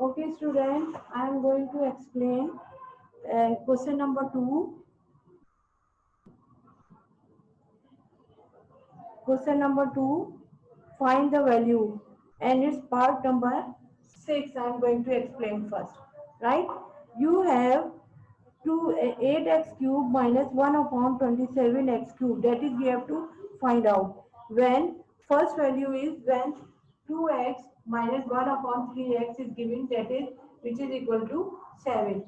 Okay, student, I am going to explain question number 2. Question number 2, find the value, and it's part number 6. I am going to explain first. Right? You have 8x cube minus 1 upon 27x cube. That is, we have to find out when first value is when 2x minus 1 upon 3x is given, that is, which is equal to 7.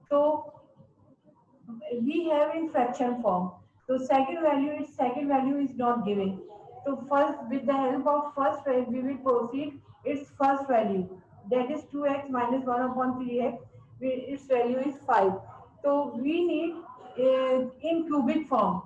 So we have in fraction form. So second value is not given. So first, with the help of first value, we will proceed its first value. That is 2x minus 1 upon 3x. Its value is 5. So we need in cubic form.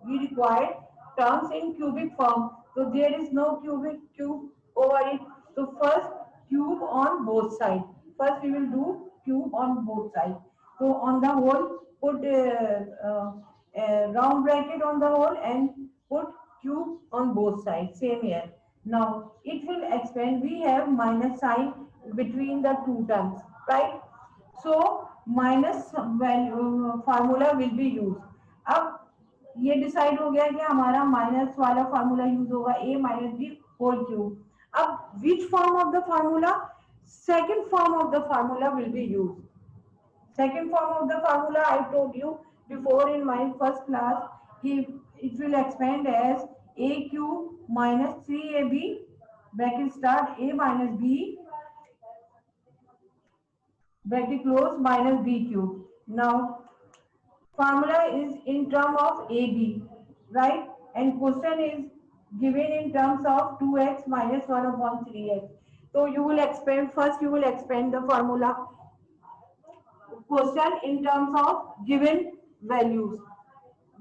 We require terms in cubic form. So there is no cube over it. So first cube on both sides. First we will do cube on both sides. So on the whole, put a round bracket on the whole and put cube on both sides. Same here. Now it will expand. We have minus sign between the two terms, right? So minus formula will be use. अब ये decide हो गया कि हमारा minus वाला formula use होगा a minus B whole cube. अब which form of the formula? Second form of the formula will be use. Second form of the formula I told you before in my first class, it will expand as a cube minus 3ab bracket start a minus b bracket close minus b cube. Now formula is in term of AB, right? And question is given in terms of 2x minus 1 upon 3x. So you will expand, first you will expand the formula question in terms of given values.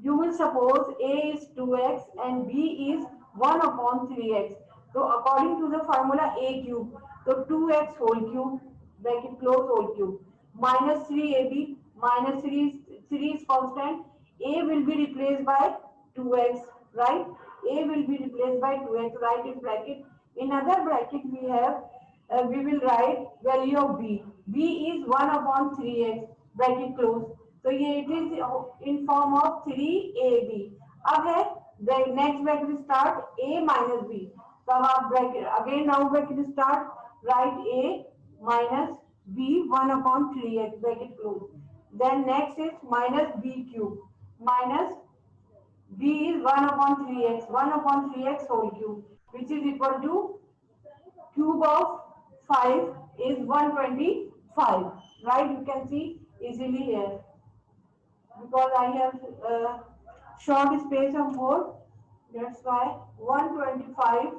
You will suppose A is 2x and B is 1 upon 3x. So according to the formula A cube, so 2x whole cube, bracket close whole cube, minus 3ab, minus 3 is constant, A will be replaced by 2x, right? A will be replaced by 2x, right in bracket. In other bracket we will write value of B. B is 1 upon 3x, bracket close. तो ये it is in form of 3ab. अब है next bracket start a minus बी. तो अब आप bracket again round bracket start right a minus b 1 upon 3x bracket close. Then next is minus b cube minus b is 1 upon 3x 1 upon 3x whole cube which is equal to cube of 5 is 125, right? You can see easily here because I have short space of board, that's why 125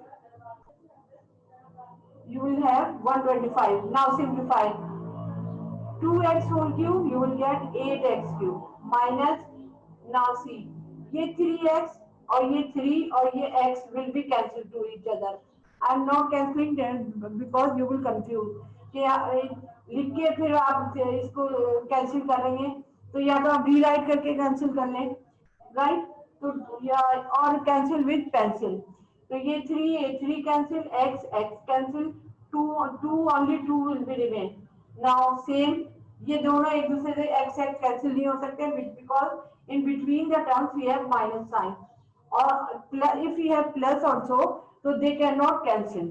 you will have 125. Now simplify 2x whole cube, you will get 8x cube minus, now see ये 3x और ये 3 और ये x will be cancelled to each other. I am not cancelling them because you will confuse कि लिख के फिर आप इसको कैंसिल करेंगे तो या तो आप रीराइट करके कैंसिल कर लें, राइट? तो या और कैंसिल विद पेंसिल. तो ये 3 cancel, x cancel, 2 only 2 will be remain. Now same ये दोनों एक दूसरे से x कैंसिल नहीं हो सकते because in between the terms we have minus sign और if you have plus also तो दे कैन नॉट कैंसिल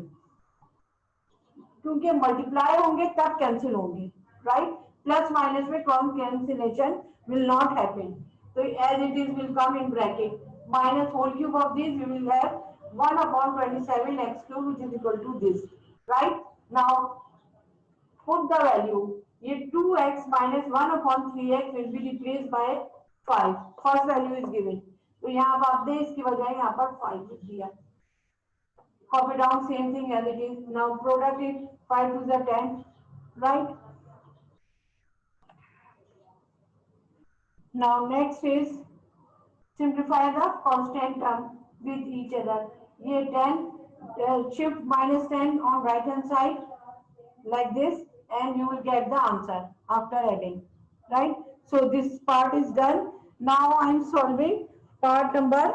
क्योंकि मल्टीप्लाई होंगे तब कैंसिल होंगे, राइट? प्लस माइनस में cancellation will not happen. So as it is will come in bracket minus whole cube of this we will have 1 upon 27 x cube which is equal to this, right? Now put the value. ये 2x minus 1 upon 3x will be replaced by 5. First value is given. तो यहाँ पर आप दे इसकी बजाय यहाँ पर 5 दिया. Copy down same thing as it is. Now product is 5 to the 10, right? Now next is simplify the constant term with each other. ये 10 shift minus 10 on right hand side like this and you will get the answer after adding, right? So this part is done. Now I am solving part number